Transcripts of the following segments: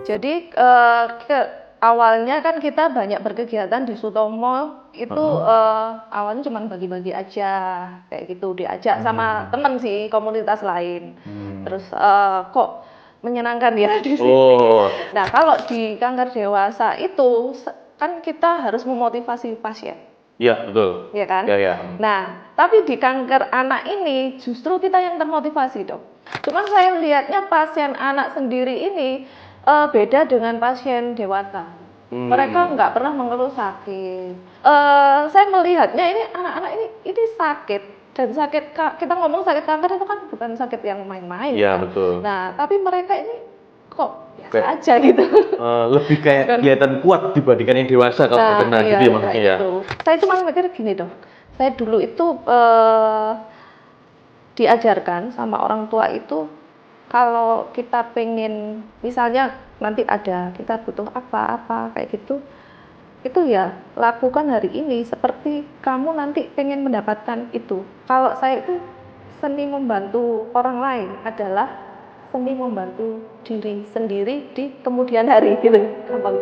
Jadi awalnya kan kita banyak berkegiatan di Sutomo itu awalnya cuma bagi-bagi aja kayak gitu, diajak sama temen sih komunitas lain. Terus kok menyenangkan ya di sini. Nah kalau di kanker dewasa itu kan kita harus memotivasi pasien. Iya, betul. Ya kan? Ya, ya. Nah, tapi di kanker anak ini justru kita yang termotivasi, Dok. Cuman saya lihatnya pasien anak sendiri ini beda dengan pasien dewasa. Mereka nggak pernah mengeluh sakit. Saya melihatnya ini anak-anak ini sakit dan kita ngomong sakit kanker itu kan bukan sakit yang main-main. Iya, Kan? betul. Nah, tapi mereka ini kok biasa aja gitu. Lebih kayak kelihatan kuat dibandingkan yang dewasa kalau terkena iya, gitu ya maksudnya ya. gitu. Saya cuma mikir gini Dok, saya dulu itu diajarkan sama orang tua itu kalau kita pengen misalnya nanti ada kita butuh apa-apa kayak gitu, itu ya lakukan hari ini seperti kamu nanti pengen mendapatkan itu. Kalau saya itu seni membantu orang lain adalah seni membantu diri sendiri di kemudian hari gitu. Gampang.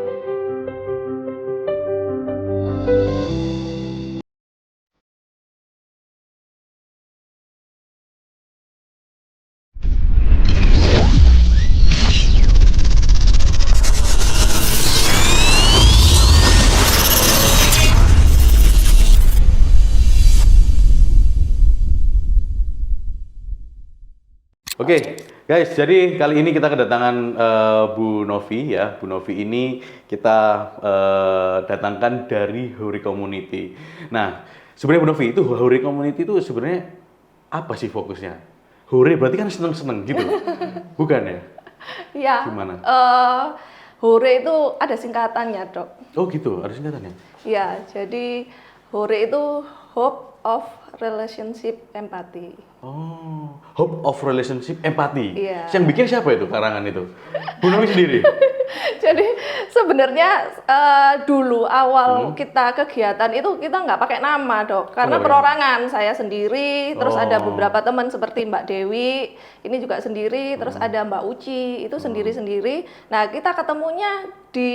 Oke, guys, jadi kali ini kita kedatangan Bu Novi ya. Bu Novi ini kita datangkan dari Hori Community. Nah, sebenarnya Bu Novi itu Hori Community itu sebenarnya apa sih fokusnya? Hore berarti kan seneng-seneng gitu, bukan ya? Iya. Gimana? Hore itu ada singkatannya, Dok. Oh gitu, ada singkatannya. Iya, jadi Hore itu Hope of Relationship Empathy. Oh, Hope of Relationship Empathy. Iya. Yang bikin siapa itu karangan itu? Bu Novi sendiri. Jadi sebenarnya dulu awal kita kegiatan itu kita nggak pakai nama Dok, karena perorangan saya sendiri, terus ada beberapa teman seperti Mbak Dewi, ini juga sendiri, terus ada Mbak Uci, itu sendiri-sendiri. Nah kita ketemunya di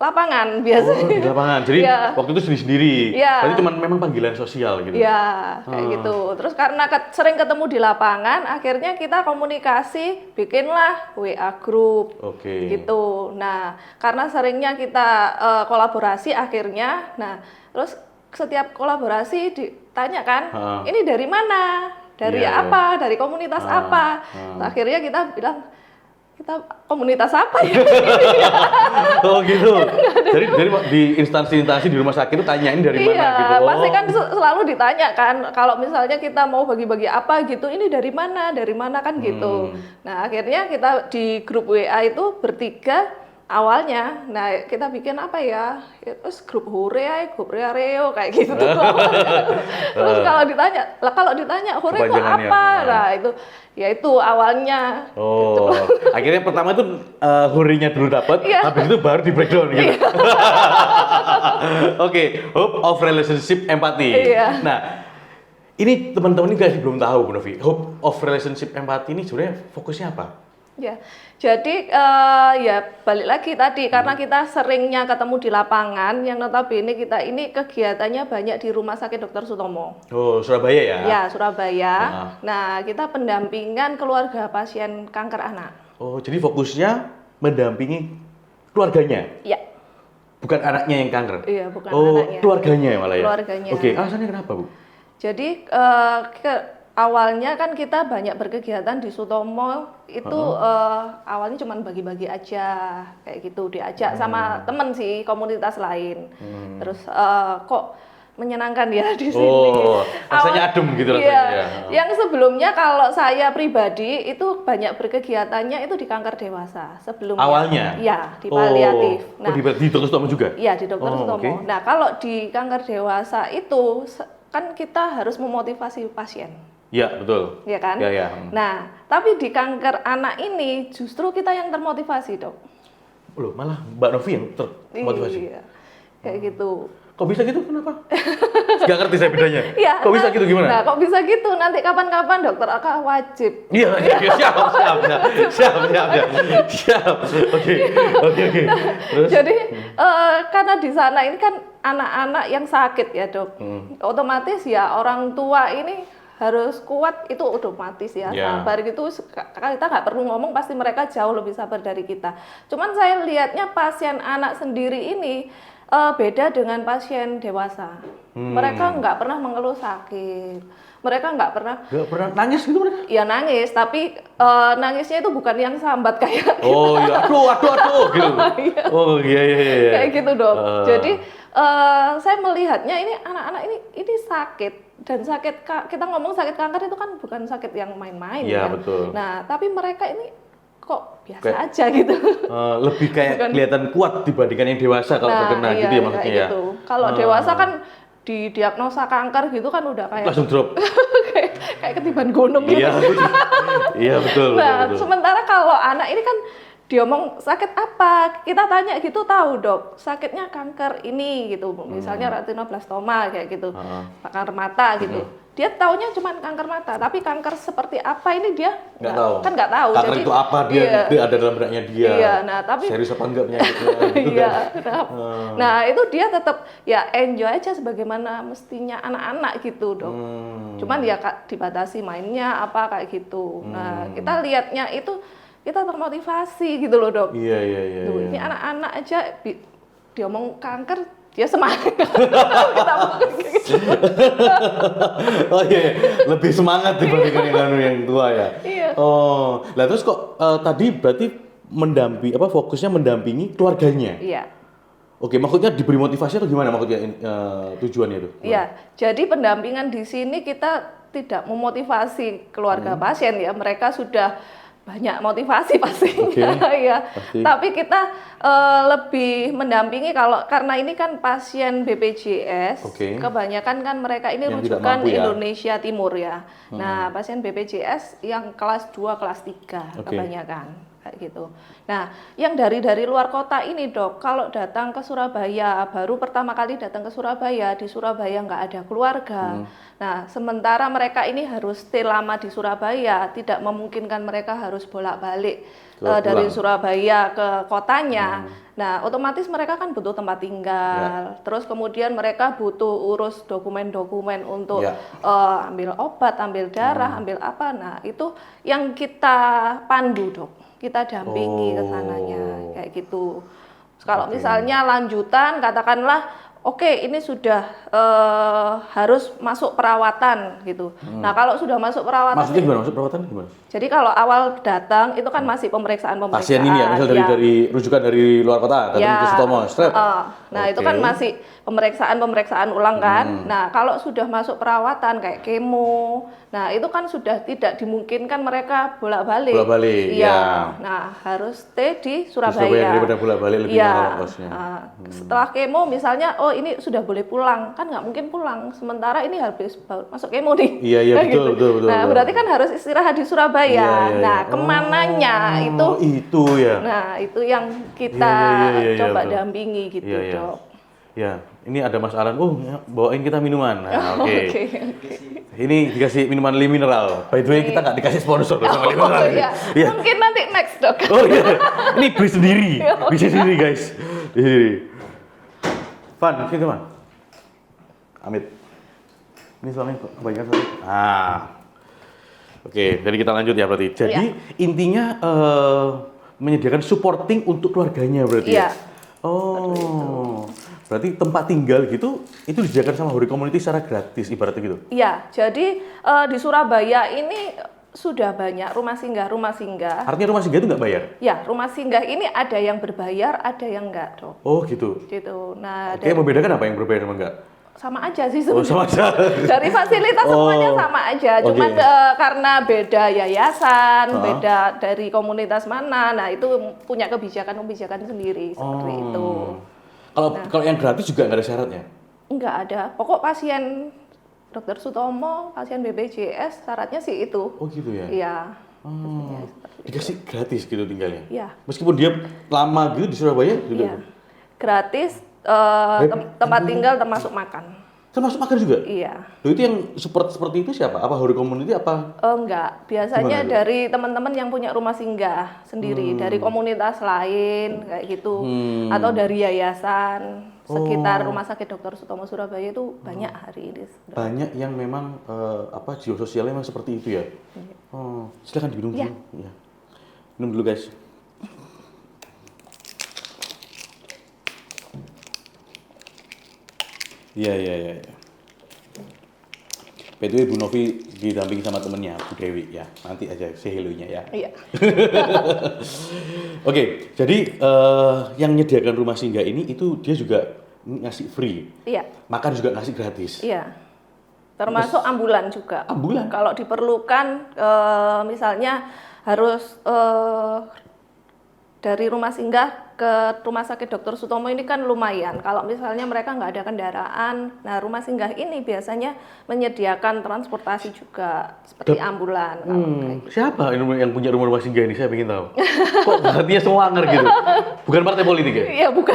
lapangan biasanya. Oh, di lapangan. Jadi waktu itu sendiri-sendiri. Iya. Berarti cuma memang panggilan sosial gitu. Iya, kayak gitu. Terus karena sering ketemu di lapangan, akhirnya kita komunikasi, bikinlah WA group. Oke. Gitu. Nah, karena seringnya kita kolaborasi akhirnya, nah, terus setiap kolaborasi ditanya kan, ini dari mana? Dari apa? Dari komunitas apa? Nah, akhirnya kita bilang, kita komunitas apa ya? Oh gitu. Jadi di instansi-instansi di rumah sakit itu tanyain dari mana gitu. Iya, pasti kan selalu ditanya kan, kalau misalnya kita mau bagi-bagi apa gitu, ini dari mana kan gitu. Nah akhirnya kita di grup WA itu bertiga awalnya, nah kita bikin apa ya, terus grup Hore, grup Reo kayak gitu. Terus kalau ditanya Hore itu apa? Nah itu, ya itu awalnya. Oh, akhirnya pertama itu hurinya dulu dapat, habis itu baru di breakdown gitu. Oke, Hope of Relationship Empathy. Iya. Nah, ini teman-teman ini guys belum tahu Bu Novi. Hope of Relationship Empathy ini sebenarnya fokusnya apa? Ya, jadi ya balik lagi tadi karena kita seringnya ketemu di lapangan, yang notabene kita ini kegiatannya banyak di Rumah Sakit Dr. Sutomo. Oh, Surabaya ya? Ya, Surabaya. Nah, kita pendampingan keluarga pasien kanker anak. Oh, jadi fokusnya mendampingi keluarganya? Iya. Bukan anaknya yang kanker? Iya, bukan anaknya. Keluarganya malah ya? Keluarganya. Oke, alasannya kenapa Bu? Jadi awalnya kan kita banyak berkegiatan di Sutomo itu awalnya cuma bagi-bagi aja kayak gitu, diajak sama temen sih komunitas lain. Terus kok menyenangkan ya di sini. Oh, rasanya adem gitu rasanya. Iya. Yang sebelumnya kalau saya pribadi itu banyak berkegiatannya itu di kanker dewasa sebelumnya. Awalnya? Iya, di paliatif. Nah, di Dr. Sutomo juga? Iya, di Dr. Sutomo. Okay. Nah, kalau di kanker dewasa itu kan kita harus memotivasi pasien. Iya, betul. Iya kan? Iya. Nah, tapi di kanker anak ini justru kita yang termotivasi, Dok. Loh, malah Mbak Novi yang termotivasi? Iya, kayak gitu. Kok bisa gitu? Kenapa? Nggak ngerti saya bedanya. Iya. Kok bisa gitu gimana? Nah, kok bisa gitu? Nanti kapan-kapan dokter Aka wajib. Iya, siap. Oke. Terus? Jadi karena di sana ini kan anak-anak yang sakit ya dok, otomatis ya orang tua ini harus kuat, itu otomatis ya, sabar gitu. Kita nggak perlu ngomong, pasti mereka jauh lebih sabar dari kita. Cuman saya lihatnya pasien anak sendiri ini beda dengan pasien dewasa. Mereka nggak pernah mengeluh sakit, mereka nggak pernah Nangis gitu mereka? ya nangis, tapi nangisnya itu bukan yang sambat kayak Oh iya, aduh gitu. Oh iya. Kayak gitu dok. Jadi saya melihatnya ini anak-anak ini sakit, dan kita ngomong sakit kanker itu kan bukan sakit yang main-main ya. Ya. Betul. Nah, tapi mereka ini kok biasa aja gitu. Lebih kayak kelihatan kuat dibandingkan yang dewasa kalau terkena gitu ya maksudnya ya. Gitu. Kalau dewasa kan didiagnosa kanker gitu kan udah kayak langsung drop. kayak ketiban gunung gitu. Iya betul. Nah, betul. sementara kalau anak ini kan diomong sakit apa, kita tanya gitu, tahu dok, sakitnya kanker ini gitu, misalnya retinoblastoma kayak gitu, kanker mata gitu. Dia taunya cuma kanker mata, tapi kanker seperti apa ini dia nggak tahu. Kan nggak tahu. Kanker jadi itu apa dia ada dalam benaknya dia. Iya, nah tapi serius apa enggak penyakitnya gitu iya, kan. Nah itu dia tetap ya enjoy aja sebagaimana mestinya anak-anak gitu dok. Cuman ya dibatasi mainnya apa kayak gitu. Nah kita lihatnya itu kita termotivasi gitu loh dok. Iya. Ini anak-anak aja diomong kanker dia semangat. Kita gitu. Oh iya, lebih semangat dibandingkan yang tua ya. Iya. Oh, lah terus kok tadi berarti fokusnya mendampingi keluarganya? Iya. Oke, maksudnya diberi motivasi atau gimana maksudnya tujuannya itu? Iya, jadi pendampingan di sini kita tidak memotivasi keluarga pasien ya, mereka sudah banyak motivasi pastinya ya. Tapi kita lebih mendampingi karena ini kan pasien BPJS, kebanyakan kan mereka ini yang rujukan Indonesia Timur ya. Nah, pasien BPJS yang kelas 2, kelas 3 kebanyakan kayak gitu. Nah, yang dari luar kota ini dok, kalau datang ke Surabaya, baru pertama kali datang ke Surabaya, di Surabaya nggak ada keluarga. Nah, sementara mereka ini harus stay lama di Surabaya, tidak memungkinkan mereka harus bolak-balik dari Surabaya ke kotanya. Nah, otomatis mereka kan butuh tempat tinggal. Terus kemudian mereka butuh urus dokumen-dokumen untuk ambil obat, ambil darah, ambil apa. Nah, itu yang kita pandu dok, kita dampingi ke sananya kayak gitu. Kalau misalnya lanjutan, katakanlah oke, ini sudah harus masuk perawatan gitu. Nah, kalau sudah masuk perawatan, maksudnya gimana? Masuk perawatan gimana? Jadi kalau awal datang itu kan masih pemeriksaan. Pasien ini ya, misal dari rujukan dari luar kota, datang ke Sutomo, nah itu kan masih pemeriksaan ulang kan. Nah, kalau sudah masuk perawatan kayak kemo, nah itu kan sudah tidak dimungkinkan mereka bolak-balik. Iya. Nah, harus stay di Surabaya. Daripada bolak-balik lebih mahal kosnya. Setelah kemo misalnya, oh ini sudah boleh pulang, kan nggak mungkin pulang. Sementara ini habis masuk kemo nih. Iya betul. Nah, berarti kan harus istirahat di Surabaya. Nah, kemananya itu ya. Nah, itu yang kita coba dampingi gitu dok. Ya, ini ada Mas Alan. Bawain kita minuman. Nah, oke. Ini dikasih minuman mineral. By the way, kita nggak dikasih sponsor sama mineral. Ya. Mungkin nanti next dok. Oh iya, ini beli sendiri. Bisa sendiri guys. Di sini. Van, sini Man. Amit. Ini soalnya kebanyakan soalnya. Oke, jadi kita lanjut ya berarti. Jadi intinya menyediakan supporting untuk keluarganya berarti ya? Oh, berarti tempat tinggal gitu, itu disediakan sama Hori Community secara gratis ibaratnya gitu? Iya, jadi di Surabaya ini sudah banyak rumah singgah. Artinya rumah singgah itu nggak bayar? Ya, rumah singgah ini ada yang berbayar, ada yang enggak dok. Oh gitu? Gitu. Nah, membedakan apa yang berbayar sama enggak? Sama aja sih sebenarnya. Sama aja. Dari fasilitas semuanya sama aja. Cuman karena beda yayasan, beda dari komunitas mana. Nah, itu punya kebijakan sendiri seperti itu. Kalau yang gratis juga nggak ada syaratnya? Nggak ada. Pokok pasien Dr. Sutomo, pasien BPJS, syaratnya sih itu. Oh gitu ya? Iya. Dikasih gratis gitu tinggalnya? Iya. Meskipun dia lama gitu di Surabaya juga? Iya. Gratis. tempat tinggal termasuk makan. Termasuk makan juga? Iya. Loh, itu yang support seperti itu siapa? Apa Hori Community apa? Enggak, biasanya Gimana itu? dari teman-teman yang punya rumah singgah sendiri, dari komunitas lain kayak gitu, atau dari yayasan sekitar Rumah Sakit Dr. Sutomo Surabaya itu banyak hari ini. Banyak yang memang jiwa sosialnya memang seperti itu ya. Oh, silakan diminum dulu. Ya. Minum dulu guys. Iya. By the way, Bu Novi didampingi sama temennya, Bu Dewi ya. Nanti aja say hello-nya ya. Iya. Oke, jadi yang menyediakan rumah singgah ini itu dia juga ngasih free. Iya. Makan juga ngasih gratis. Iya. Termasuk ambulan juga. Ambulan? Kalau diperlukan, misalnya harus dari rumah singgah ke Rumah Sakit Dr. Sutomo ini kan lumayan. Kalau misalnya mereka nggak ada kendaraan, nah rumah singgah ini biasanya menyediakan transportasi juga seperti ambulan. Kayak gitu. Siapa yang punya rumah singgah ini? Saya ingin tahu. Kok hatinya sewanger gitu? Bukan partai politik ya? Iya, bukan.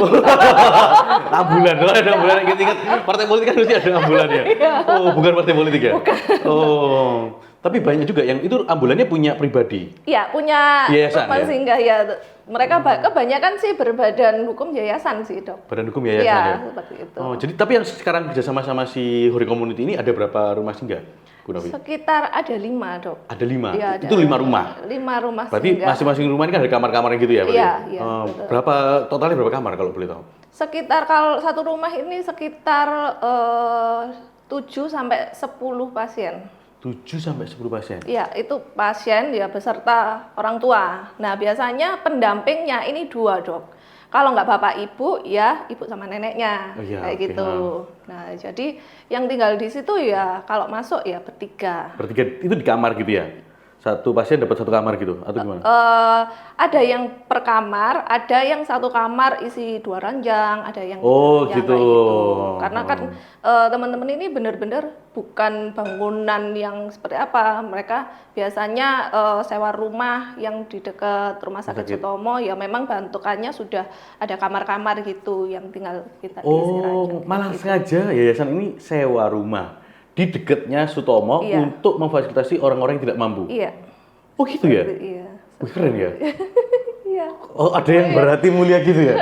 Ambulan, kalau ada ambulan ingat partai politik kan mesti ada ambulan ya? Oh, bukan partai politik ya? Bukan. Oh, tapi banyak juga yang itu ambulannya punya pribadi. Iya, punya Yayasan, rumah ya? singgah ya. Mereka kebanyakan sih berbadan hukum yayasan sih, Dok. Badan hukum yayasan Iya, ya? seperti itu. Oh, jadi tapi yang sekarang kerjasama sama si Hori Community ini ada berapa rumah singgah, Bu Novi? Sekitar ada 5, Dok. Ada 5? Iya, Itu 5 rumah? 5 rumah Berarti singgah. masing-masing rumah ini kan ada kamar-kamarnya gitu ya? Iya, betul. Berapa, totalnya berapa kamar kalau boleh tahu? Sekitar kalau satu rumah ini sekitar 7 sampai 10 pasien. 7 sampai 10 pasien? Iya, itu pasien ya beserta orang tua. Nah, biasanya pendampingnya ini 2, Dok. Kalau nggak bapak ibu, ya ibu sama neneknya, Oh, iya, kayak oke, gitu. Nah, jadi yang tinggal di situ ya kalau masuk ya bertiga. Bertiga, itu di kamar gitu ya? Satu pasien dapat satu kamar gitu, atau gimana? Ada yang per kamar, ada yang satu kamar isi 2 ranjang, ada yang Oh, ranjang, gitu. kayak gitu. Karena kan teman-teman ini benar-benar bukan bangunan yang seperti apa. Mereka biasanya sewa rumah yang di dekat Rumah Sakit Sutomo, ya memang bentukannya sudah ada kamar-kamar gitu yang tinggal kita isi ranjang. Malah sengaja yayasan ini sewa rumah di dekatnya Sutomo untuk memfasilitasi orang-orang yang tidak mampu. Iya. Oh gitu ya? Iya. Wih, keren ya? Iya. Oh, ada yang berhati mulia gitu ya?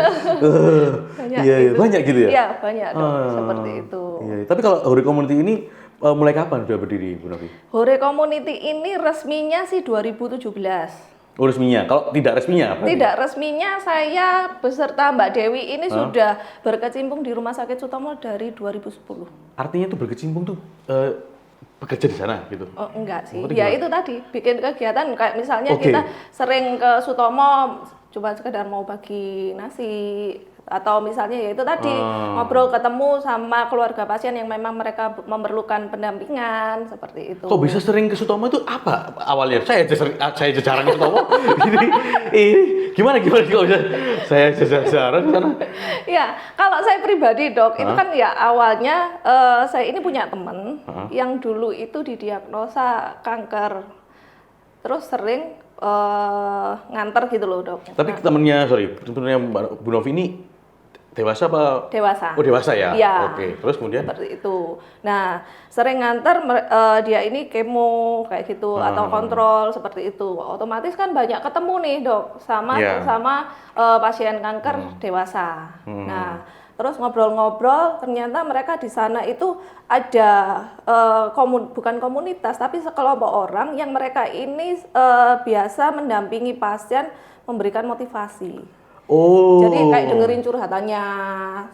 Iya, banyak gitu ya? Iya, banyak dong, seperti itu. Iya. Tapi kalau Hori Community ini mulai kapan sudah berdiri, Bu Novi? Hore Community ini resminya sih 2017. Oh, resminya. Kalau tidak resminya apa? Tidak resminya saya beserta Mbak Dewi ini sudah berkecimpung di Rumah Sakit Sutomo dari 2010. Artinya tuh berkecimpung tuh bekerja di sana gitu? Oh, enggak sih. Berarti Ya gimana? itu tadi bikin kegiatan kayak misalnya Oke. kita sering ke Sutomo cuma sekedar mau bagi nasi atau misalnya ya itu tadi ngobrol ketemu sama keluarga pasien yang memang mereka memerlukan pendampingan seperti itu. Kok bisa sering ke Sutomo itu apa awalnya? Saya aja jarang ke Sutomo. ini gimana kok bisa saya aja jarang ke sana? Ya, kalau saya pribadi, Dok, itu kan ya awalnya saya ini punya teman yang dulu itu didiagnosa kanker. Terus sering nganter gitu loh, Dok. Tapi temennya Bu Novi ini dewasa apa? Dewasa. Oh, dewasa ya? Iya. Oke, terus kemudian? Seperti itu. Nah, sering nganter dia ini kemo kayak gitu atau kontrol seperti itu. Otomatis kan banyak ketemu nih, Dok, sama pasien kanker dewasa. Nah, terus ngobrol-ngobrol, ternyata mereka di sana itu ada bukan komunitas, tapi sekelompok orang yang mereka ini biasa mendampingi pasien, memberikan motivasi. Oh. Jadi kayak dengerin curhatannya,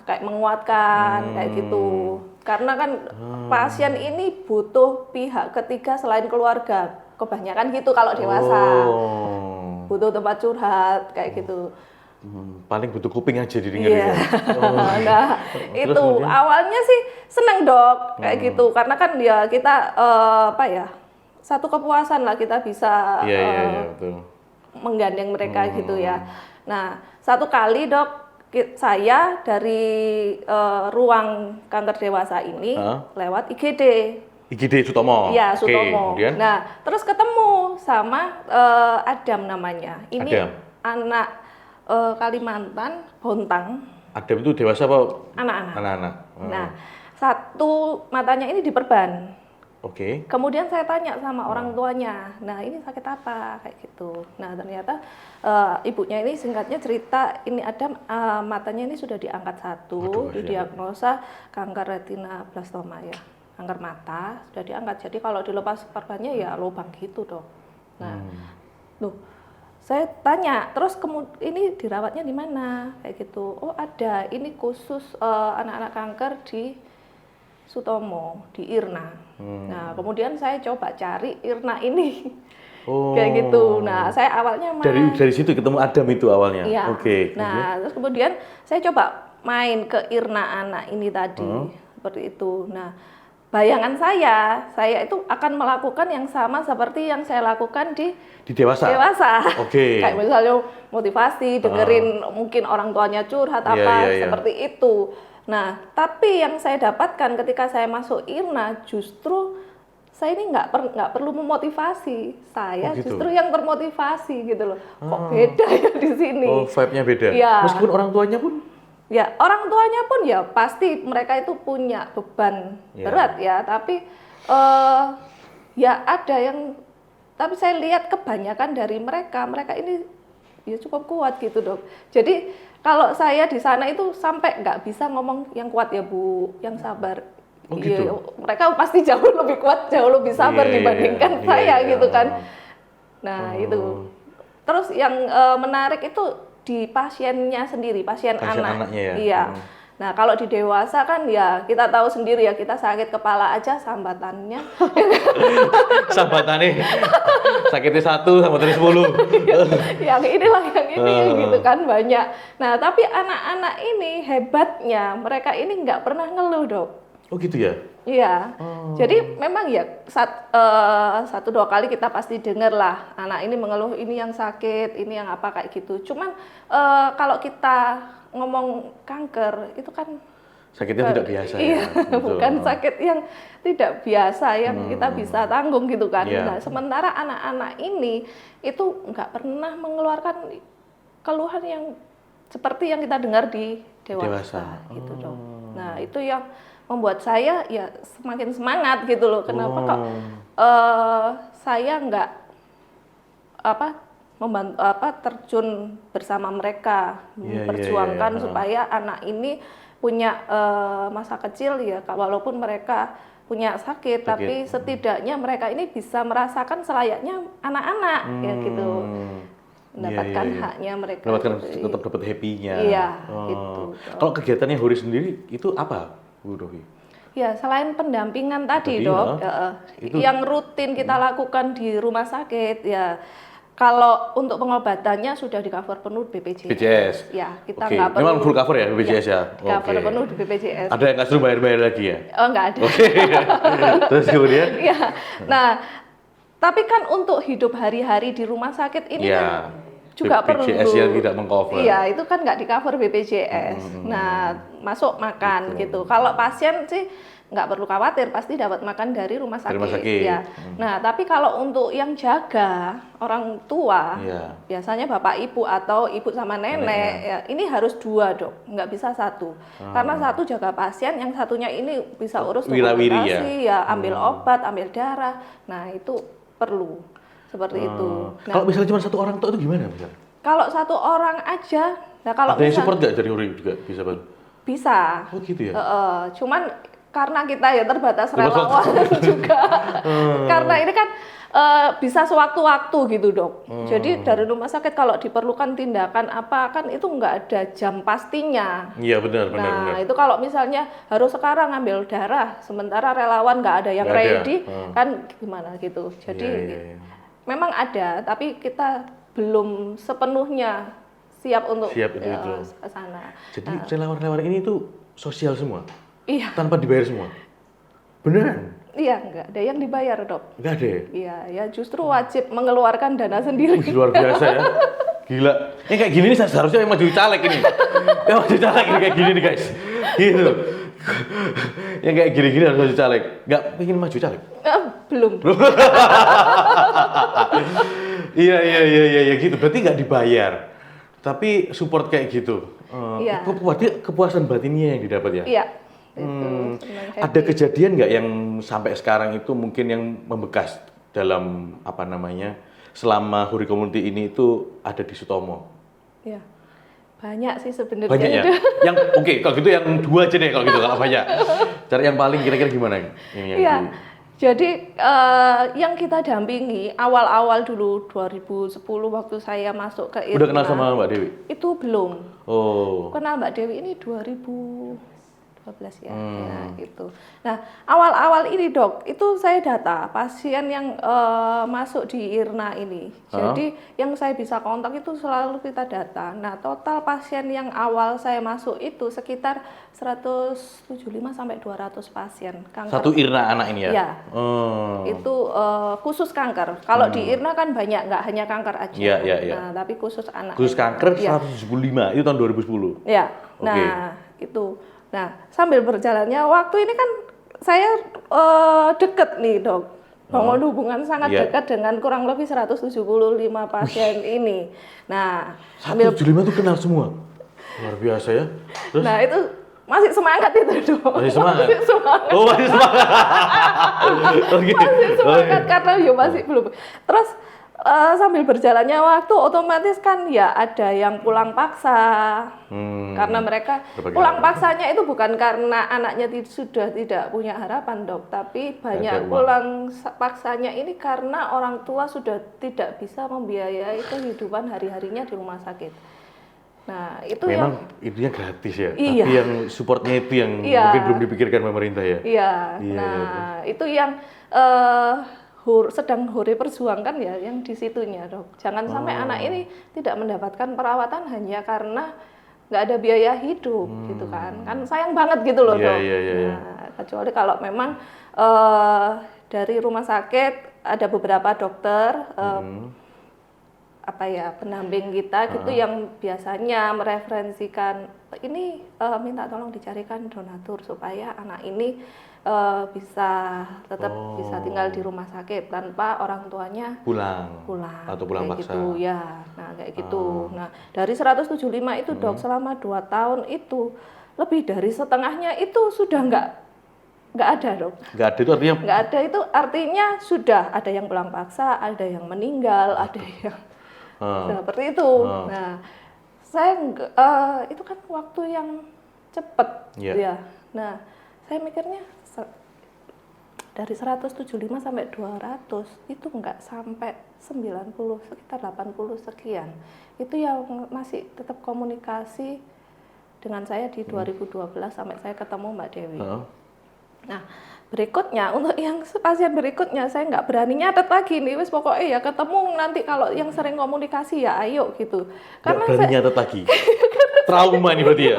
kayak menguatkan, kayak gitu. Karena kan pasien ini butuh pihak ketiga selain keluarga. Kebanyakan gitu kalau dewasa. Butuh tempat curhat, kayak gitu. Paling butuh kuping aja didengerin. Iya. Nah, itu kemudian? awalnya sih seneng, Dok, kayak gitu. Karena kan dia kita satu kepuasan lah kita bisa Iya, betul. menggandeng mereka gitu ya. Nah, satu kali, Dok, saya dari ruang kanker dewasa ini lewat IGD. IGD Sutomo. Iya, Oke, Sutomo. kemudian? Nah, terus ketemu sama Adam namanya. Ini Adam. anak Kalimantan, Bontang. Adam itu dewasa apa Anak-anak. anak-anak? Nah, satu matanya ini diperban. Oke. Kemudian saya tanya sama orang tuanya, nah ini sakit apa kayak gitu. Nah ternyata ibunya ini singkatnya cerita ini ada matanya ini sudah diangkat satu, Waduh, didiagnosa kanker retinoblastoma ya, kanker mata sudah diangkat. Jadi kalau dilepas perbannya ya lubang gitu dok. Nah, loh saya tanya terus ini dirawatnya di mana kayak gitu. Oh ada, ini khusus anak-anak kanker di Sutomo di Irna. Nah, kemudian saya coba cari Irna ini. Kayak gitu. Nah, saya awalnya dari situ ketemu Adam itu awalnya. Iya. Oke. Nah, terus kemudian saya coba main ke Irna anak ini tadi. Seperti itu. Nah, bayangan saya itu akan melakukan yang sama seperti yang saya lakukan di dewasa. Oke. Kayak misalnya motivasi, dengerin mungkin orang tuanya curhat apa seperti itu. Nah, tapi yang saya dapatkan ketika saya masuk Irna justru saya ini nggak perlu memotivasi, saya gitu. justru yang termotivasi gitu loh. Kok beda ya di sini? Oh, vibe-nya beda. Ya. Meskipun orang tuanya pun? Ya, orang tuanya pun ya pasti mereka itu punya beban berat ya, tapi ya ada yang, tapi saya lihat kebanyakan dari mereka ini ya cukup kuat gitu dok. Jadi kalau saya di sana itu sampai nggak bisa ngomong yang kuat ya Bu, yang sabar. Oh gitu. Ya, mereka pasti jauh lebih kuat, jauh lebih sabar dibandingkan saya gitu kan. Nah itu. Terus yang menarik itu di pasiennya sendiri, pasien anaknya ya. Iya. Nah kalau di dewasa kan ya kita tahu sendiri ya, kita sakit kepala aja sambatannya. Sambatannya sakitnya 1, sambatannya 10. yang ini gitu kan banyak. Nah tapi anak-anak ini hebatnya mereka ini nggak pernah ngeluh dok. Oh gitu ya? Iya. Jadi memang ya 1-2 kali kita pasti dengar lah anak ini mengeluh ini yang sakit, ini yang apa kayak gitu. Cuman kalau kita ngomong kanker itu kan sakitnya tidak biasa iya, ya. bukan sakit yang tidak biasa yang kita bisa tanggung gitu kan. Yeah. Nah, sementara anak-anak ini itu nggak pernah mengeluarkan keluhan yang seperti yang kita dengar di dewasa. Gitu dong. Nah, itu yang membuat saya ya semakin semangat gitu loh. Kenapa kok saya nggak membantu terjun bersama mereka memperjuangkan supaya anak ini punya masa kecil ya walaupun mereka punya sakit tapi setidaknya mereka ini bisa merasakan selayaknya anak-anak ya gitu, mendapatkan haknya mereka, tetap dapat happy-nya. Iya, gitu. Kalau kegiatannya Hori sendiri itu apa Bu Novi? Ya selain pendampingan tadi dok, yang rutin kita lakukan di rumah sakit ya. Kalau untuk pengobatannya sudah di cover penuh BPJS. Ya, kita nggak perlu. Memang full cover ya BPJS ya? Cover penuh di BPJS. Ada yang nggak suruh bayar-bayar lagi ya? Oh, nggak ada. Terus kemudian? Ya, nah, tapi kan untuk hidup hari-hari di rumah sakit ini kan juga perlu. BPJS yang tidak mengcover. Iya, itu kan nggak di cover BPJS. Nah, masuk makan gitu. Kalau pasien sih nggak perlu khawatir, pasti dapat makan dari rumah sakit. Ya. Nah, tapi kalau untuk yang jaga orang tua, biasanya bapak ibu atau ibu sama nenek, ya, ini harus 2 dok, nggak bisa 1. Karena 1 jaga pasien, yang satunya ini bisa urus dokumentasi, ya ambil obat, ambil darah. Nah, itu perlu seperti itu. Nah, kalau misalnya cuma 1 orang tua itu gimana misalnya? Kalau 1 orang aja, nah kalau ada yang support nggak dari Hori juga bisa Bang? Bisa. Oh gitu ya. Cuman karena kita ya terbatas relawan juga, karena ini kan bisa sewaktu-waktu gitu dok. Jadi dari rumah sakit kalau diperlukan tindakan apa kan itu nggak ada jam pastinya. Iya benar. Nah itu kalau misalnya harus sekarang ngambil darah, sementara relawan nggak ada yang ready, kan gimana gitu. Jadi memang ada, tapi kita belum sepenuhnya siap untuk ke sana. Jadi relawan-relawan ini tuh sosial semua? Iya. Tanpa dibayar semua? Beneran? Iya, nggak ada yang dibayar dok. Nggak ada ya? Iya, ya justru wajib mengeluarkan dana sendiri. Luar biasa ya. Gila. Yang kayak gini nih seharusnya yang maju caleg ini. Yang maju caleg ini kayak gini nih guys. Gitu. Yang kayak gini-gini harus maju caleg. Nggak pengen maju caleg? Belum. Iya gitu. Berarti nggak dibayar. Tapi support kayak gitu. Iya. Itu berarti kepuasan batinnya yang didapat ya? Iya. Itu senang, Ada happy. kejadian nggak yang sampai sekarang itu mungkin yang membekas dalam apa namanya selama Huri Community ini itu ada di Sutomo? Iya. Banyak sih sebenarnya. Banyak ya? Yang oke, kalau gitu yang 2 aja deh kalau gitu, kalau banyak. Cari yang paling kira-kira gimana? Yang Iya. di- Jadi yang kita dampingi awal-awal dulu 2010 waktu saya masuk ke Udah kenal IRNA, sama Mbak Dewi? itu belum. Oh. Kenal Mbak Dewi ini 2012 ya, ya gitu. Nah, awal-awal ini dok, itu saya data pasien yang masuk di IRNA ini. Jadi yang saya bisa kontak itu selalu kita data. Nah, total pasien yang awal saya masuk itu sekitar 175 sampai 200 pasien kanker. Satu IRNA anak ini ya? Iya. Oh. Itu khusus kanker. Kalau di IRNA kan banyak, nggak hanya kanker aja. Iya, iya, iya. Nah, tapi khusus anak. Khusus kanker Iya. 175, itu tahun 2010. Ya, Oke. nah itu. Nah, sambil berjalannya waktu ini kan saya deket nih dok, bangun hubungan sangat Iya. dekat dengan kurang lebih 175 pasien ini. Nah, 175 itu kenal semua? Luar biasa ya. Terus? nah itu masih semangat itu dok. Masih semangat? Masih semangat. Oh, masih semangat. Oke. Masih semangat karena ya masih belum. Terus sambil berjalannya waktu otomatis kan ya ada yang pulang paksa. Karena mereka Berbagai pulang hal. paksanya itu bukan karena anaknya sudah tidak punya harapan dok, tapi Ada banyak uang. pulang paksanya ini karena orang tua sudah tidak bisa membiayai kehidupan hari-harinya di rumah sakit. Nah itu Memang intinya gratis ya, Iya. tapi yang supportnya itu yang Iya. mungkin belum dipikirkan pemerintah ya. Iya, Iya, nah itu yang sedang Hore perjuangkan ya, yang di situnya dok. Jangan sampai Oh. anak ini tidak mendapatkan perawatan hanya karena nggak ada biaya hidup gitu kan sayang banget gitu loh Iya, dok. iya, iya, iya. Nah, kecuali kalau memang dari rumah sakit ada beberapa dokter apa ya pendamping kita gitu yang biasanya mereferensikan ini minta tolong dicarikan donatur supaya anak ini bisa tetap bisa tinggal di rumah sakit tanpa orang tuanya Pulang. pulang Atau pulang kayak paksa. gitu ya. Nah kayak gitu. Nah dari 175 itu dok selama 2 tahun itu lebih dari setengahnya itu sudah nggak ada dok. Nggak ada itu artinya Nggak ada itu artinya sudah ada yang pulang paksa, ada yang meninggal, ada yang seperti itu. Nah, saya itu kan waktu yang cepet, Iya. ya. Nah, saya mikirnya dari 175 sampai 200 itu nggak sampai 90, sekitar 80 sekian. Itu yang masih tetap komunikasi dengan saya di 2012 sampai saya ketemu Mbak Dewi. Nah, berikutnya untuk yang pasien berikutnya saya nggak berani nyatet lagi nih, wis pokoknya ya ketemu nanti kalau yang sering komunikasi ya ayo gitu. nggak berani nyatet lagi. Trauma ini berarti ya?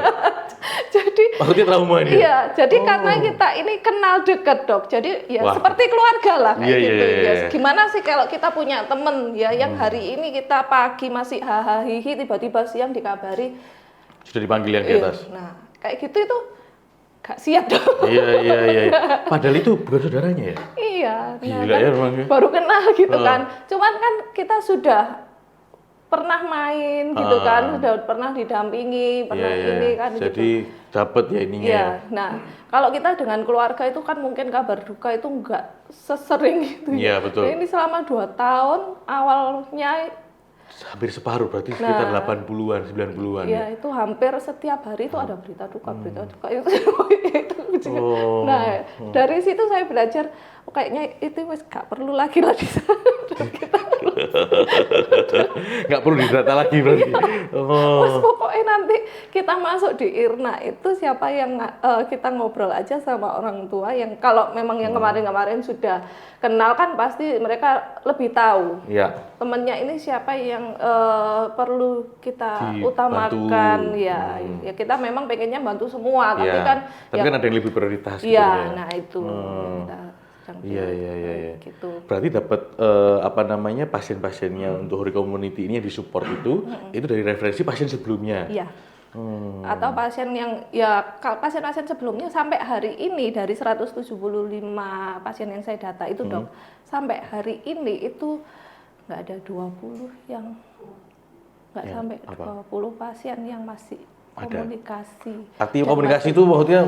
Jadi Maksudnya trauma ini? iya, jadi karena kita ini kenal deket dok, jadi ya Wah. seperti keluarga lah kayak Iya, iya, gitu. iya, Ya, iya. gimana sih kalau kita punya temen ya yang hari ini kita pagi masih hahaha hihi, tiba-tiba siang dikabari, Sudah dipanggil yang di iya, atas? nah kayak gitu itu gak siap dong. Iya, iya, iya. Padahal itu bukan saudaranya ya? Iya, nah Gila kan ya emang ya. baru kenal gitu kan. Cuman kan kita sudah pernah main gitu kan, sudah pernah didampingi, pernah Iya, iya. ini kan Jadi gitu. dapat ya ininya Iya, ya? nah kalau kita dengan keluarga itu kan mungkin kabar duka itu enggak sesering itu. Iya, betul. Nah, ini selama 2 tahun awalnya Hampir separuh, berarti sekitar 80-an, 90-an ya? ya itu hampir setiap hari itu ada berita duka itu. Oh. Nah, dari situ saya belajar kayaknya itu wis gak perlu lagi lah di sana. Nggak perlu didata lagi berarti? Terus Oh. pokoknya nanti kita masuk di IRNA itu siapa yang kita ngobrol aja sama orang tua yang kalau memang yang kemarin-kemarin sudah kenal kan pasti mereka lebih tahu Iya. temennya ini siapa yang perlu kita Dibantu. utamakan ya. Ya kita memang pengennya bantu semua tapi Iya. kan Tapi kan ada yang lebih prioritas gitu iya, ya? nah itu yang kita sedang Iya, iya, iya, iya. gitu. Berarti dapat apa namanya pasien-pasiennya untuk Hori Community ini yang disupport itu dari referensi pasien sebelumnya. Iya. Atau pasien yang ya pasien-pasien sebelumnya sampai hari ini dari 175 pasien yang saya data itu dok sampai hari ini itu nggak ada 20 yang nggak Ya, sampai apa? 20 pasien yang masih Ada. komunikasi. Artinya Dan komunikasi masih- itu maksudnya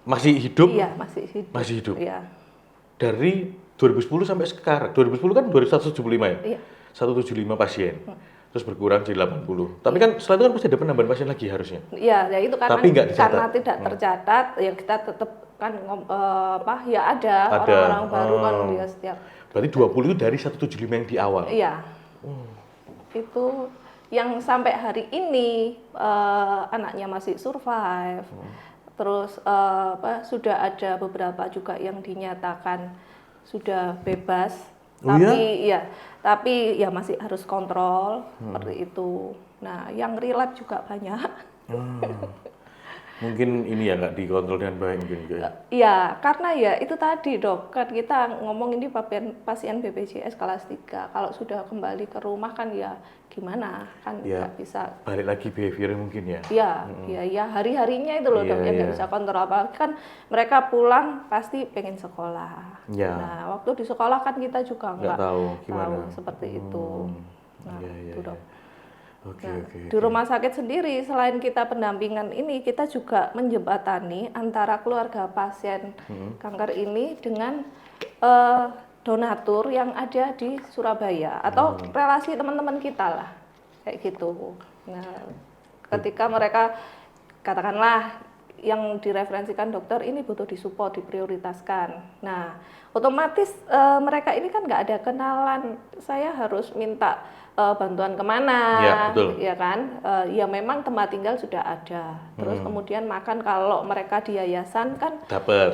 masih hidup, Iya, masih hidup. masih hidup. Iya. Dari 2010 sampai sekarang. 2010 kan 2175 ya? Iya. 175 pasien. Terus berkurang jadi 80. Tapi kan setelah itu kan pasti ada penambahan pasien lagi harusnya. Iya, ya itu karena Tapi nggak dicatat. karena tidak tercatat, ya kita tetap kan ya ada Ada. orang-orang baru kan dia setiap. Berarti 20 itu dari 175 yang di awal. Iya. Itu yang sampai hari ini anaknya masih survive. Terus sudah ada beberapa juga yang dinyatakan sudah bebas. Oh Tapi tapi ya masih harus kontrol seperti itu. Nah, yang relapse juga banyak. Mungkin ini ya nggak dikontrol dengan baik mungkin juga ya. Ya, karena ya itu tadi dok, kan kita ngomong ini pasien BPJS kelas 3. Kalau sudah kembali ke rumah kan ya gimana, kan Ya. nggak bisa. Balik lagi behavior mungkin ya. Ya hari-harinya itu loh dok, yang nggak bisa kontrol apa. Kan mereka pulang pasti pengen sekolah. Ya. Nah, waktu di sekolah kan kita juga Nggak tahu gimana. seperti itu. Nah, Iya, itu dok. Oke, Nah, oke. di rumah sakit sendiri, selain kita pendampingan ini, kita juga menjembatani antara keluarga pasien kanker ini dengan donatur yang ada di Surabaya atau relasi teman-teman kita lah, kayak gitu. Nah, ketika mereka katakanlah yang direferensikan dokter ini butuh disupport, diprioritaskan. Nah, otomatis mereka ini kan nggak ada kenalan, saya harus minta bantuan kemana, Ya, betul. ya kan? Ya memang tempat tinggal sudah ada. Terus kemudian makan kalau mereka di yayasan kan Dapat.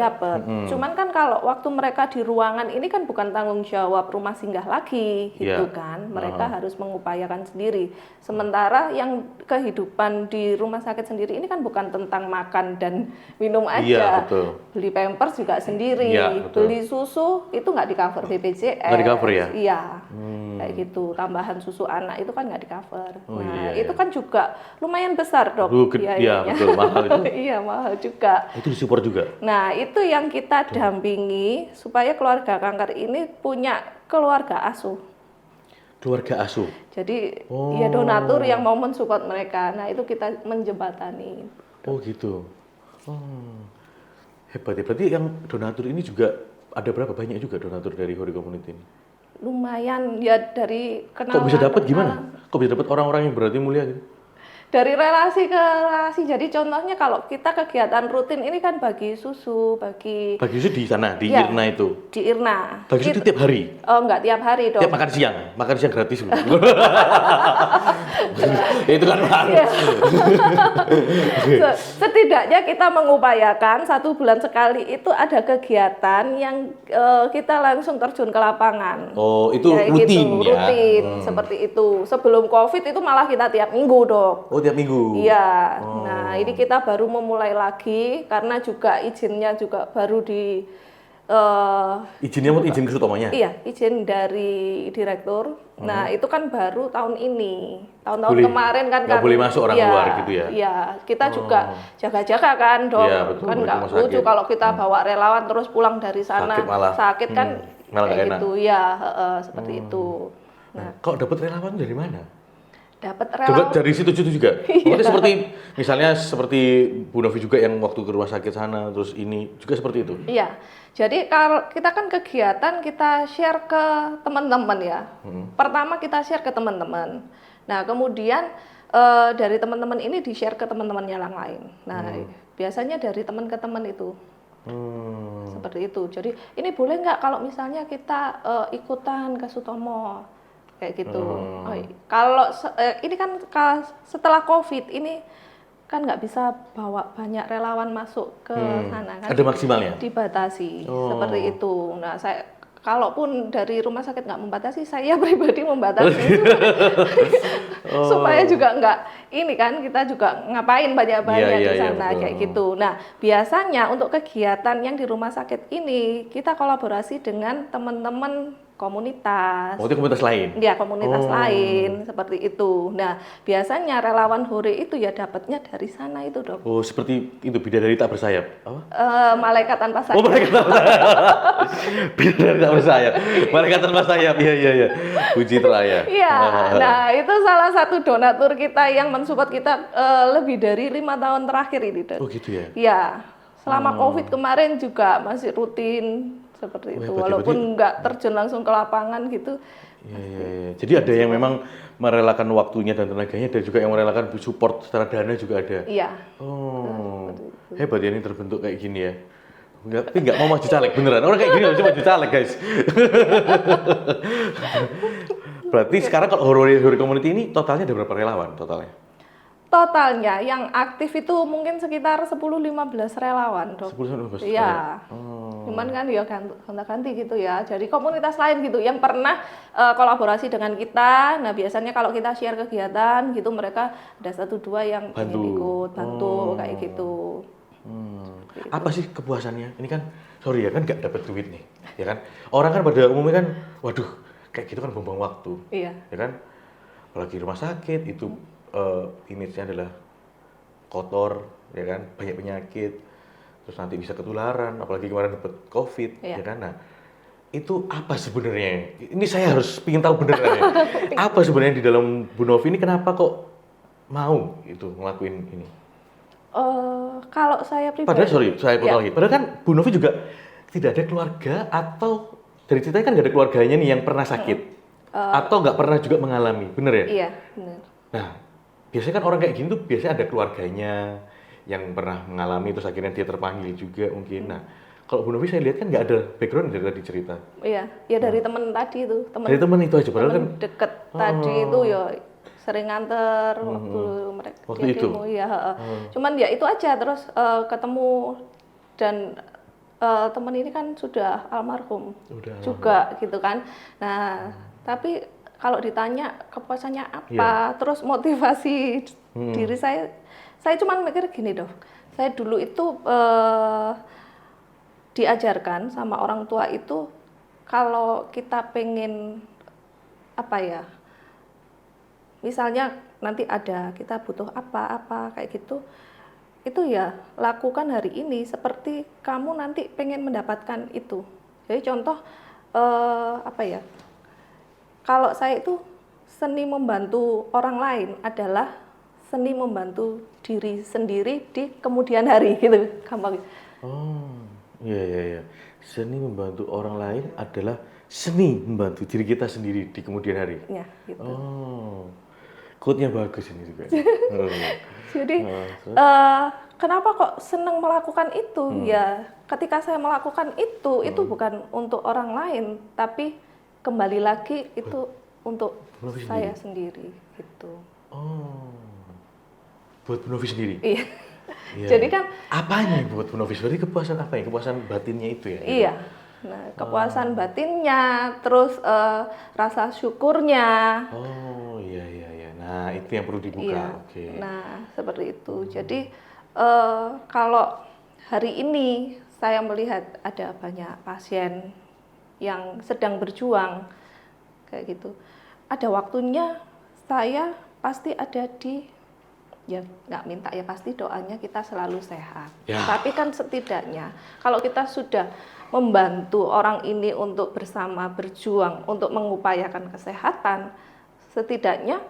Cuman kan kalau waktu mereka di ruangan ini kan bukan tanggung jawab rumah singgah lagi, gitu Ya. kan? Mereka harus mengupayakan sendiri. Sementara yang kehidupan di rumah sakit sendiri ini kan bukan tentang makan dan minum aja. Iya, betul. Beli pampers juga sendiri, Iya, betul. beli susu itu nggak di cover BPJS. Nggak di-cover ya? Iya, kayak gitu. Tambahan susu anak itu kan nggak di cover. Oh, Nah, iya, itu kan juga lumayan besar dok. Iya, betul, mahal itu. Iya, mahal juga. Itu disupport juga. Nah, itu yang kita dampingi supaya keluarga kanker ini punya keluarga asuh. Keluarga asuh. Jadi ya donatur yang mau mensupport mereka. Nah, itu kita menjembatani. Oh gitu. Hebat ya. Berarti yang donatur ini juga ada berapa banyak juga donatur dari Hori Community ini? Lumayan ya dari kenalan. Kok bisa dapat gimana? Kok bisa dapat orang-orang yang berarti mulia gitu? Dari relasi ke relasi. Jadi contohnya kalau kita kegiatan rutin ini kan bagi susu, bagi Bagi susu di sana, di Ya. Irna itu. di Irna. Bagi susu tiap hari. Oh, enggak tiap hari dong. Tiap makan siang gratis. Itu kan mahal. Iya. Setidaknya kita mengupayakan 1 bulan sekali itu ada kegiatan yang kita langsung terjun ke lapangan. Oh, itu Kayak rutin gitu, ya? rutin seperti itu. Sebelum COVID itu malah kita tiap minggu dok. Oh, tiap minggu? Iya. Nah, ini kita baru memulai lagi karena juga izinnya juga baru di Izinnya mau izin ke Sutomonya? iya, izin dari direktur. Nah, itu kan baru tahun ini. Tahun-tahun Boleh. kemarin kan Nggak boleh masuk orang iya, luar gitu ya? Iya, kita juga jaga-jaga kan, dok. Iya, betul, Kan di nggak rumah lucu sakit. kalau kita bawa relawan terus pulang dari sana Sakit malah. sakit kan Malah nggak kayak enak. gitu. Ya, seperti itu. Nah, kok dapat relawan dari mana? Dapat Coba relawan. dari situ-situ juga. Iya. Maksudnya seperti misalnya seperti Bu Novi juga yang waktu ke rumah sakit sana terus ini juga seperti itu. Iya, jadi kalau kita kan kegiatan kita share ke teman-teman ya. Pertama kita share ke teman-teman. Nah kemudian dari teman-teman ini di-share ke teman-temannya yang lain. Nah biasanya dari teman ke teman itu. Seperti itu. Jadi ini boleh nggak kalau misalnya kita ikutan ke Sutomo kayak gitu. Kalau ini kan setelah COVID ini kan nggak bisa bawa banyak relawan masuk ke sana kan. Ada maksimalnya? Dibatasi seperti itu. Nah saya kalaupun dari rumah sakit nggak membatasi, saya pribadi membatasi supaya juga nggak ini kan kita juga ngapain banyak-banyak Iya, di iya, sana betul. kayak gitu. Nah biasanya untuk kegiatan yang di rumah sakit ini kita kolaborasi dengan teman-teman komunitas. Oh, itu komunitas lain? Ya, komunitas lain seperti itu. Nah, biasanya relawan hore itu ya dapatnya dari sana itu, Dok. Oh, seperti itu, bidadari tak bersayap? Apa? Malaikat tanpa sayap. Oh, malaikat tanpa sayap. Bidadari tak bersayap. Malaikat tanpa sayap. Iya, iya, iya. Puji teraya. Iya. Nah, itu salah satu donatur kita yang mensupport kita lebih dari 5 tahun terakhir ini, Dok. Oh, gitu ya? Iya. Selama COVID kemarin juga masih rutin seperti itu, walaupun nggak terjun langsung ke lapangan gitu. Iya, iya, iya. Jadi ada yang memang merelakan waktunya dan tenaganya, dan juga yang merelakan support secara dana juga ada. Iya. Oh, hebat ya ini terbentuk kayak gini ya. Tapi nggak mau maju caleg beneran. Orang kayak gini harus maju caleg, guys. Berarti sekarang kalau Hore Community ini totalnya ada berapa relawan totalnya? Totalnya yang aktif itu mungkin sekitar 10-15 relawan, Dok. 10-15 Iya. Cuman kan ya ganti gitu ya. Jadi komunitas lain gitu yang pernah kolaborasi dengan kita. Nah, biasanya kalau kita share kegiatan gitu mereka ada 1-2 yang ingin ikut bantu kayak gitu. Apa sih kepuasannya? Ini kan sorry ya kan nggak dapat duit nih, ya kan? Orang kan pada umumnya kan, waduh, kayak gitu kan buang-buang waktu, Iya. ya kan? Apalagi rumah sakit itu image-nya adalah kotor, ya kan? Banyak penyakit, terus nanti bisa ketularan, apalagi kemarin dapat COVID, ya kan? Nah, itu apa sebenarnya? Ini saya harus ingin tahu beneran ya. Apa sebenarnya di dalam Bu Novi ini kenapa kok mau itu ngelakuin ini? Kalau saya pribadi. Padahal sorry, saya potong lagi. Padahal kan Bu Novi juga tidak ada keluarga atau dari ceritanya kan nggak ada keluarganya nih yang pernah sakit atau nggak pernah juga mengalami, bener ya? Iya, benar. Nah, biasanya kan orang kayak gini tuh biasanya ada keluarganya yang pernah mengalami terus akhirnya dia terpanggil juga mungkin. Nah, kalau Bu Novi saya lihat kan nggak ada background dari tadi cerita. Iya, ya dari temen tadi itu, Dari teman itu aja, padahal kan deket tadi itu ya sering nganter waktu itu. demo ya. Cuman ya itu aja terus ketemu dan temen ini kan sudah almarhum juga gitu kan. Nah, tapi kalau ditanya kepuasannya apa, terus motivasi diri saya cuman mikir gini, Dok. Saya dulu itu diajarkan sama orang tua itu kalau kita pengen apa ya, misalnya nanti ada kita butuh apa kayak gitu, itu ya lakukan hari ini seperti kamu nanti pengen mendapatkan itu. Jadi contoh apa ya, kalau saya itu seni membantu orang lain adalah seni membantu diri sendiri di kemudian hari gitu, gampang. Oh, iya. Seni membantu orang lain adalah seni membantu diri kita sendiri di kemudian hari. Ya, gitu. Oh, quote-nya bagus ini juga. Jadi kenapa kok senang melakukan itu? Ya, ketika saya melakukan itu bukan untuk orang lain, tapi kembali lagi itu untuk saya sendiri gitu. Oh, buat Bu Novi sendiri? Iya. Iya. Jadi kan apanya buat Bu Novi? Berarti kepuasan apa ya? Kepuasan batinnya itu ya? iya. Nah, kepuasan batinnya, terus rasa syukurnya. Oh, iya. Nah, itu yang perlu dibuka. Iya. Oke. Nah, seperti itu. Jadi kalau hari ini saya melihat ada banyak pasien yang sedang berjuang kayak gitu. Ada waktunya saya pasti ada di, ya nggak minta ya, pasti doanya kita selalu sehat. Ya. Tapi kan setidaknya kalau kita sudah membantu orang ini untuk bersama berjuang untuk mengupayakan kesehatan, setidaknya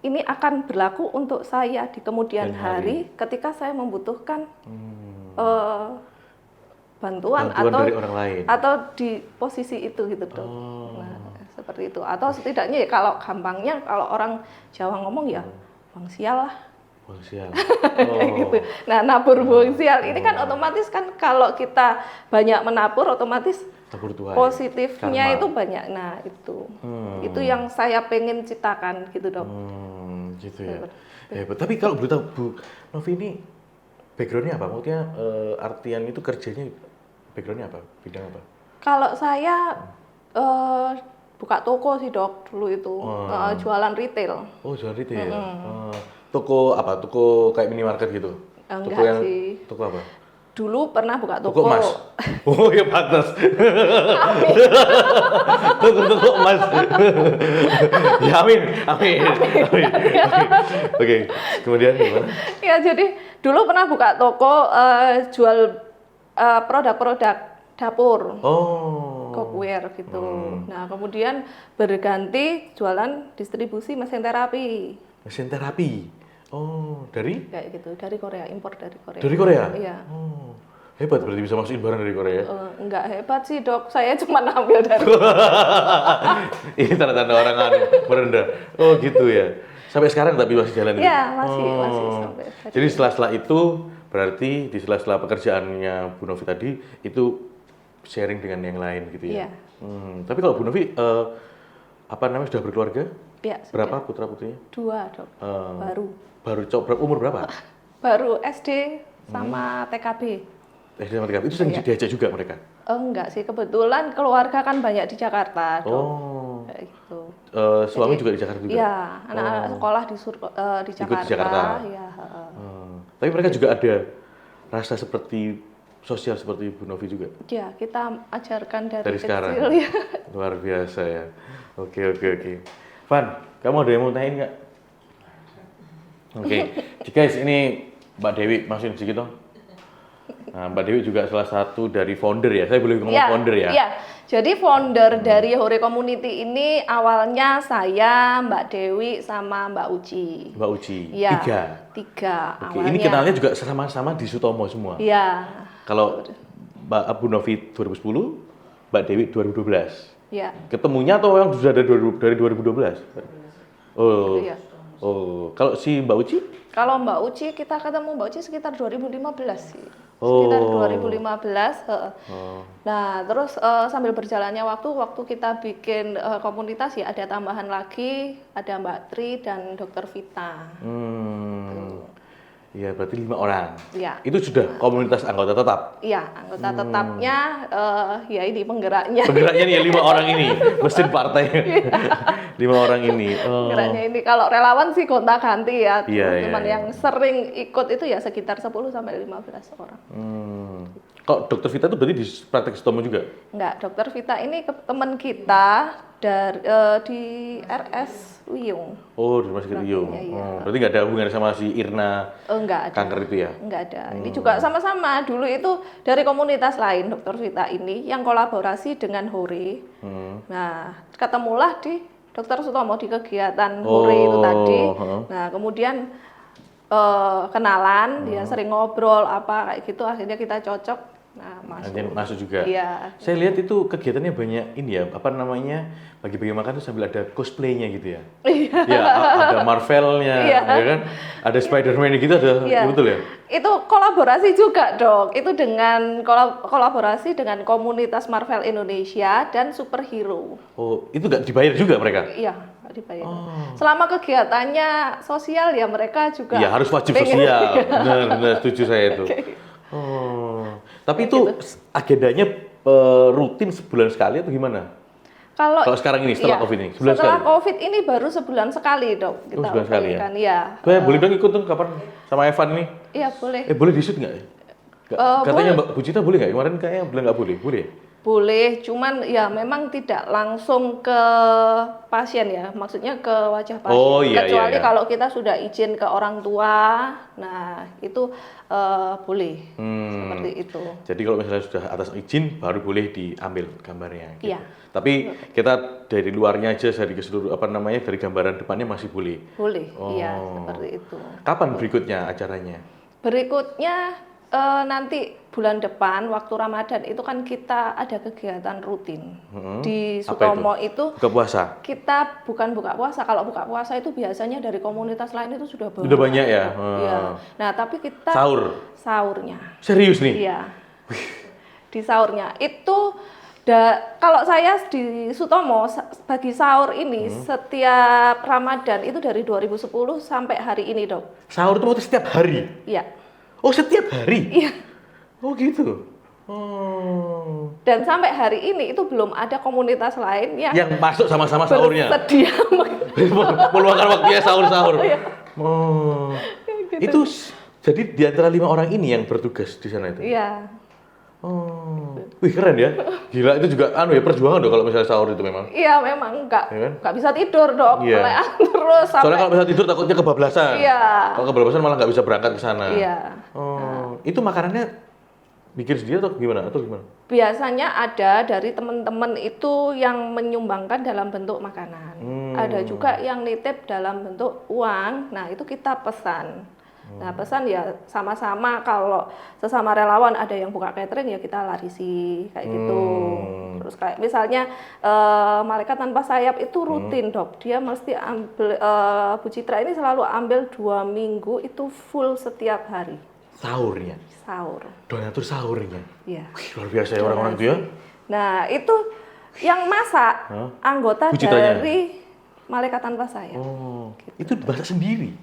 ini akan berlaku untuk saya di kemudian hari ketika saya membutuhkan bantuan atau dari orang lain. Atau di posisi itu gitu, Dok. Nah, seperti itu. Atau setidaknya ya kalau gampangnya kalau orang Jawa ngomong ya bang sial lah. Bang sial. Kayak gitu. Nah, nabur bang sial ini kan otomatis kan kalau kita banyak menabur otomatis positifnya itu banyak. Nah, itu yang saya pengen ciptakan gitu, Dok. Gitu ya. Tapi kalau boleh tahu Bu Novi ini backgroundnya apa? Maksudnya artian itu kerjanya backgroundnya apa? Bidang apa? Kalau saya buka toko sih, Dok, dulu itu jualan retail. Oh, jualan retail. Toko apa? Toko kayak minimarket gitu? Enggak sih. Toko apa? dulu pernah buka Toko toko. emas. Oh ya pantas. Toko emas. Ya amin, amin, amin. Oke, kemudian gimana? Ya, jadi dulu pernah buka toko jual produk-produk dapur, Oh. cookware gitu. Nah, kemudian berganti jualan distribusi mesin terapi. Mesin terapi. Oh, dari? Kayak gitu, dari Korea, impor dari Korea. Dari Korea? Iya. Oh. Hebat berarti bisa masukin barang dari Korea. Enggak hebat sih, Dok. Saya cuma ambil dari Ini tanda-tanda orang anu merendah. Oh gitu ya. Sampai sekarang tapi masih jalan gitu? Iya, masih sampai tadi. Jadi setelah itu berarti di sela-sela pekerjaannya Bu Novi tadi itu sharing dengan yang lain gitu ya? Iya. Tapi kalau Bu Novi apa namanya sudah berkeluarga? Iya, Berapa putra-putrinya? 2, Dok. Baru umur berapa? Baru SD sama TKB. SD sama TKB itu sering diajak juga mereka? Enggak sih, kebetulan keluarga kan banyak di Jakarta, Dok. Oh. Kayak gitu. Suami juga di Jakarta juga? Iya, anak-anak sekolah di Jakarta. Ikut di Jakarta? Iya, Tapi mereka juga ada rasa seperti sosial seperti Bu Novi juga? Ya, kita ajarkan dari kecil sekarang? ya. Luar biasa ya. Oke. Van, kamu ada yang mau tanyain nggak? Oke. Guys, ini Mbak Dewi, masukin sedikit dong. Nah, Mbak Dewi juga salah satu dari founder ya. Saya boleh ngomong founder ya? Iya. Jadi founder dari Hore Community ini awalnya saya, Mbak Dewi, sama Mbak Uci. Mbak Uci. Iya. 3. Oke. Awalnya. Ini kenalnya juga sama-sama di Sutomo semua. Iya. Kalau Mbak Bu Novi 2010, Mbak Dewi 2012. Iya. Ketemunya atau yang sudah dari 2012? Oh. Iya. Oh, kalau si Mbak Uci? Kalau Mbak Uci, kita ketemu Mbak Uci sekitar 2015 sih. Sekitar 2015. Nah, terus sambil berjalannya waktu kita bikin komunitas ya ada tambahan lagi, ada Mbak Tri dan Dokter Vita. Iya, berarti 5 orang. Iya. Itu sudah komunitas anggota tetap? Iya, anggota tetapnya ya ini penggeraknya. Penggeraknya nih ya 5 orang ini, mesin partai. 5 orang ini. Penggeraknya ini kalau relawan sih gonta-ganti ya. Iya, Cuman iya. yang sering ikut itu ya sekitar 10 sampai 15 orang. Kok Dokter Vita itu berarti di praktek Sutomo juga? Enggak, Dokter Vita ini teman kita dari di RS Wiyung. Oh, di Rumah Sakit Wiyung. Iya. Berarti nggak ada hubungannya sama si Irna Enggak ada. kanker itu ya? Enggak ada. Ini juga sama-sama. Dulu itu dari komunitas lain, Dokter Vita ini yang kolaborasi dengan Hore. Nah, ketemulah di Dokter Sutomo di kegiatan Hore itu tadi. Nah, kemudian kenalan, dia sering ngobrol apa kayak gitu, akhirnya kita cocok. Nah, Masuk juga. Iya. Saya lihat itu kegiatannya banyak ini ya, apa namanya, bagi-bagi makan tuh sambil ada cosplaynya gitu ya. Iya. Ada Marvelnya, Iya. ya kan? Ada Spider-Man gitu, ada betul ya? Itu kolaborasi juga, Dok. Itu dengan kolaborasi dengan komunitas Marvel Indonesia dan superhero. Oh, itu nggak dibayar juga mereka? Iya, nggak dibayar. Selama kegiatannya sosial ya mereka juga. Iya, harus wajib pengen- sosial. Benar, setuju saya itu. Tapi itu agendanya rutin sebulan sekali atau gimana? Kalau sekarang ini setelah COVID ini, sebulan setelah sekali? COVID ini baru sebulan sekali, Dok. Kita sebulan sekali ya? upayakan, iya. Boleh dong ikut tuh kapan sama Evan ini? Iya, boleh. Boleh di shoot nggak? Katanya Mbak Bu Cita boleh nggak? Kemarin kayaknya bilang nggak boleh. Boleh ya? Boleh, cuman ya memang tidak langsung ke pasien ya, maksudnya ke wajah pasien. Oh, iya, Kecuali iya. kalau kita sudah izin ke orang tua, nah itu boleh seperti itu. Jadi kalau misalnya sudah atas izin baru boleh diambil gambarnya. Gitu. Iya. Tapi kita dari luarnya aja dari keseluruhan apa namanya dari gambaran depannya masih boleh. Boleh, iya seperti itu. Kapan berikutnya acaranya? Berikutnya nanti bulan depan waktu Ramadan itu kan kita ada kegiatan rutin di Sutomo itu. Buka puasa. Kita bukan buka puasa. Kalau buka puasa itu biasanya dari komunitas lain itu sudah banyak. Udah banyak ya? Iya. Nah, tapi kita sahurnya. Serius nih? Iya. Di sahurnya itu kalau saya di Sutomo bagi sahur ini setiap Ramadan itu dari 2010 sampai hari ini, Dok. Sahur itu waktu setiap hari? Iya. Oh, setiap hari? Iya. Oh, gitu. Dan sampai hari ini itu belum ada komunitas lain yang masuk sama-sama sahurnya. Bersedia Meluangkan waktunya sahur-sahur. Iya. Oh. Gitu. Itu Jadi di antara 5 orang ini yang bertugas di sana itu? Iya. Oh, wih keren ya. Gila itu juga ya perjuangan dong kalau misalnya sahur itu memang. Iya, memang Iya kan? nggak bisa tidur dok, Iya. meleang terus Soalnya sampai. kalau misalnya tidur takutnya kebablasan. Iya. Kalau kebablasan malah nggak bisa berangkat ke sana. Iya. Oh, itu makanannya bikin sendiri atau gimana? Biasanya ada dari teman-teman itu yang menyumbangkan dalam bentuk makanan. Ada juga yang nitip dalam bentuk uang. Nah, itu kita pesan. Nah, pesan ya sama-sama, kalau sesama relawan ada yang buka catering ya kita larisi kayak gitu. Terus kayak misalnya Malaikat Tanpa Sayap itu rutin dok, dia mesti ambil Bu Citra ini selalu ambil 2 minggu itu full setiap hari Sahurnya, sahur. donatur sahurnya. Iya. Wih, luar biasa ya orang-orang itu ya. Nah, itu yang masak anggota Bu Citranya? dari Malaikat Tanpa Sayap. Oh, itu masak sendiri.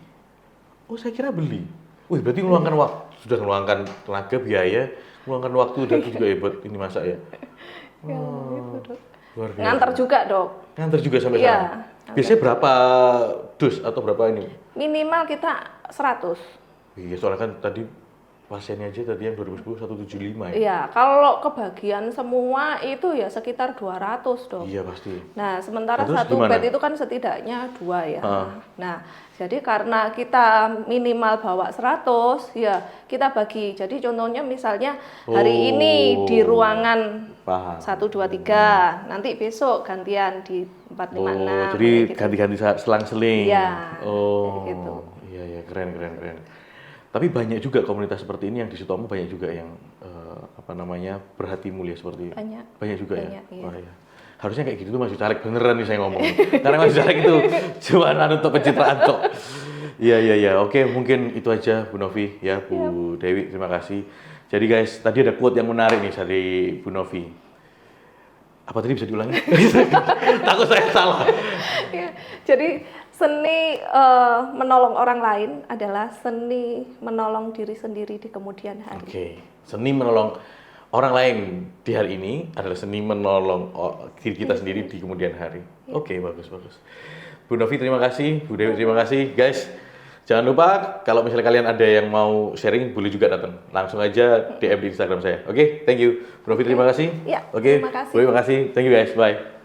Oh, saya kira beli. Wih, berarti ngeluangkan waktu, sudah ngeluangkan tenaga, biaya, ngeluangkan waktu dan itu juga ya buat ini masak ya. Ya, gitu, Dok. Luar biasa. Ngantar juga dok. Nganter juga sampai Iya, sana. Biasanya berapa dus atau berapa ini? Minimal kita 100. Iya, soalnya kan tadi pasiennya aja tadi yang 2010 175 ya. Iya, kalau kebagian semua itu ya sekitar 200 dok. Iya pasti. Nah, sementara Nah, terus satu gimana? bed itu kan setidaknya 2 ya. Nah, jadi karena kita minimal bawa 100, ya kita bagi. Jadi contohnya misalnya hari ini di ruangan Paham. 1, 2, 3, nanti besok gantian di 4, 5, 6. Oh, jadi kayak gitu. ganti-ganti selang-seling. Iya, Oh, kayak gitu. iya keren. Tapi banyak juga komunitas seperti ini yang di Sutomo banyak juga yang berhati mulia seperti Banyak. Banyak juga Banyak, ya. iya. Wah, iya. Harusnya kayak gitu tuh Mas Caleg beneran nih saya ngomong. Karena Mas Caleg itu cuma untuk pencitraan kok. Iya. Oke, mungkin itu aja Bu Novi ya, Bu Dewi. Terima kasih. Jadi guys, tadi ada quote yang menarik nih dari Bu Novi. Apa tadi bisa diulangi? Takut saya salah. Ya, jadi seni menolong orang lain adalah seni menolong diri sendiri di kemudian hari. Oke, seni menolong orang lain di hari ini adalah seni menolong diri kita sendiri di kemudian hari. Oke, bagus. Bu Novi terima kasih, Bu Dewi terima kasih, guys. Jangan lupa kalau misalnya kalian ada yang mau sharing boleh juga datang. Langsung aja DM di Instagram saya. Oke, thank you. Bu Novi terima kasih. Ya, Oke, terima kasih. Bu Dewi, terima kasih. Thank you guys. Bye.